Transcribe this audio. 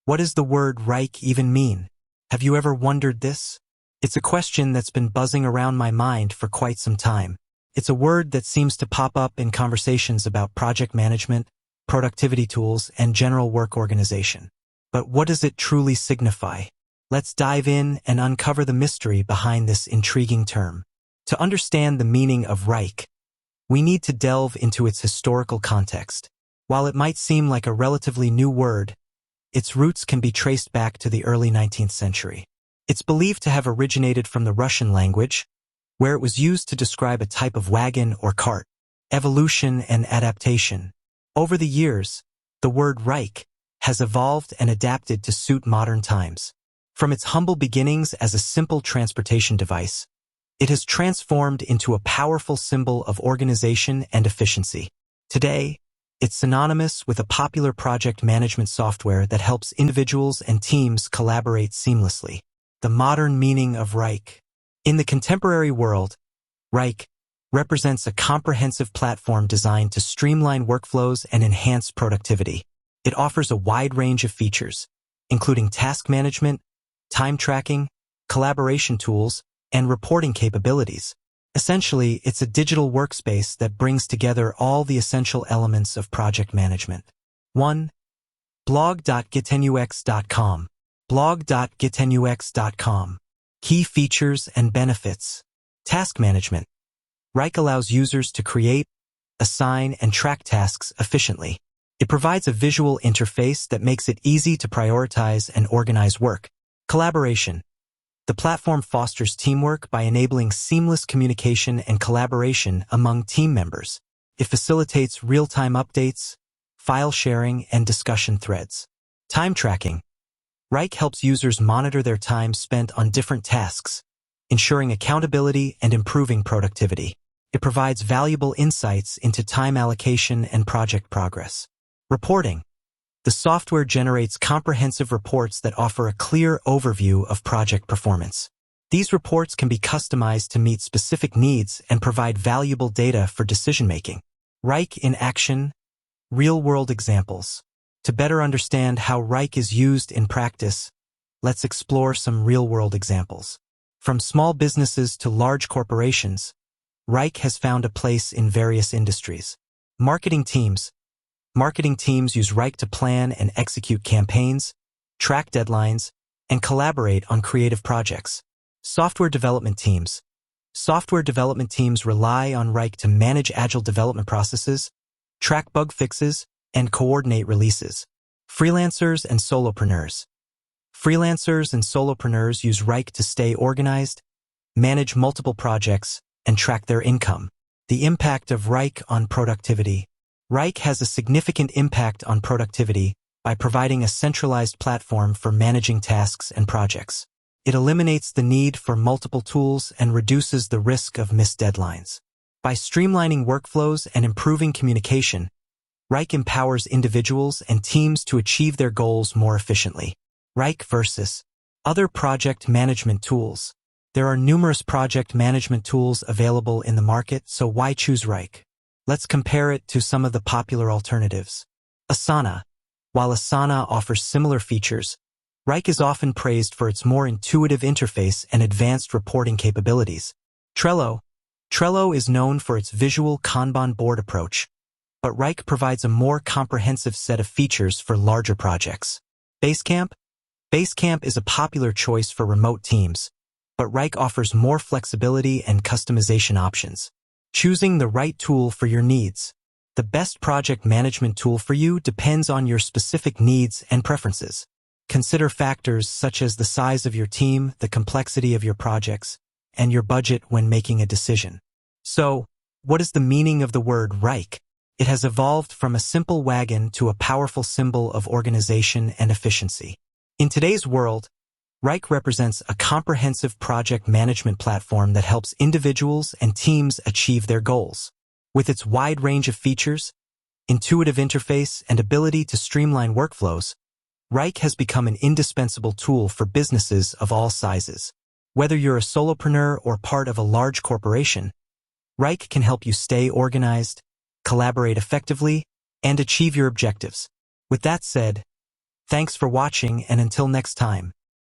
What does the word Wrike even mean? Have you ever wondered this? It's a question that's been buzzing around my mind for quite some time. It's a word that seems to pop up in conversations about project management, productivity tools, and general work organization. But what does it truly signify? Let's dive in and uncover the mystery behind this intriguing term. To understand the meaning of Wrike, we need to delve into its historical context. While it might seem like a relatively new word, its roots can be traced back to the early 19th century. It's believed to have originated from the Russian language, where it was used to describe a type of wagon or cart. Evolution and adaptation. Over the years, the word Wrike has evolved and adapted to suit modern times. From its humble beginnings as a simple transportation device, it has transformed into a powerful symbol of organization and efficiency. Today, it's synonymous with a popular project management software that helps individuals and teams collaborate seamlessly. The modern meaning of Wrike. In the contemporary world, Wrike represents a comprehensive platform designed to streamline workflows and enhance productivity. It offers a wide range of features, including task management, time tracking, collaboration tools, and reporting capabilities. Essentially, it's a digital workspace that brings together all the essential elements of project management. 1. Blog.gitnux.com. Blog.gitnux.com. Key features and benefits. Task management. Wrike allows users to create, assign, and track tasks efficiently. It provides a visual interface that makes it easy to prioritize and organize work. Collaboration. The platform fosters teamwork by enabling seamless communication and collaboration among team members. It facilitates real-time updates, file sharing, and discussion threads. Time tracking. Wrike helps users monitor their time spent on different tasks, ensuring accountability and improving productivity. It provides valuable insights into time allocation and project progress. Reporting. The software generates comprehensive reports that offer a clear overview of project performance. These reports can be customized to meet specific needs and provide valuable data for decision-making. Wrike in action. Real-world examples. To better understand how Wrike is used in practice, let's explore some real-world examples. From small businesses to large corporations, Wrike has found a place in various industries. Marketing teams. Marketing teams use Wrike to plan and execute campaigns, track deadlines, and collaborate on creative projects. Software development teams. Software development teams rely on Wrike to manage agile development processes, track bug fixes, and coordinate releases. Freelancers and solopreneurs. Freelancers and solopreneurs use Wrike to stay organized, manage multiple projects, and track their income. The impact of Wrike on productivity. Wrike has a significant impact on productivity by providing a centralized platform for managing tasks and projects. It eliminates the need for multiple tools and reduces the risk of missed deadlines. By streamlining workflows and improving communication, Wrike empowers individuals and teams to achieve their goals more efficiently. Wrike versus other project management tools. There are numerous project management tools available in the market, so why choose Wrike? Let's compare it to some of the popular alternatives. Asana. While Asana offers similar features, Wrike is often praised for its more intuitive interface and advanced reporting capabilities. Trello. Trello is known for its visual Kanban board approach, but Wrike provides a more comprehensive set of features for larger projects. Basecamp. Basecamp is a popular choice for remote teams, but Wrike offers more flexibility and customization options. Choosing the right tool for your needs. The best project management tool for you depends on your specific needs and preferences. Consider factors such as the size of your team, the complexity of your projects, and your budget when making a decision. So, what is the meaning of the word Wrike? It has evolved from a simple wagon to a powerful symbol of organization and efficiency. In today's world, Wrike represents a comprehensive project management platform that helps individuals and teams achieve their goals. With its wide range of features, intuitive interface, and ability to streamline workflows, Wrike has become an indispensable tool for businesses of all sizes. Whether you're a solopreneur or part of a large corporation, Wrike can help you stay organized, collaborate effectively, and achieve your objectives. With that said, Thanks for watching, and until next time.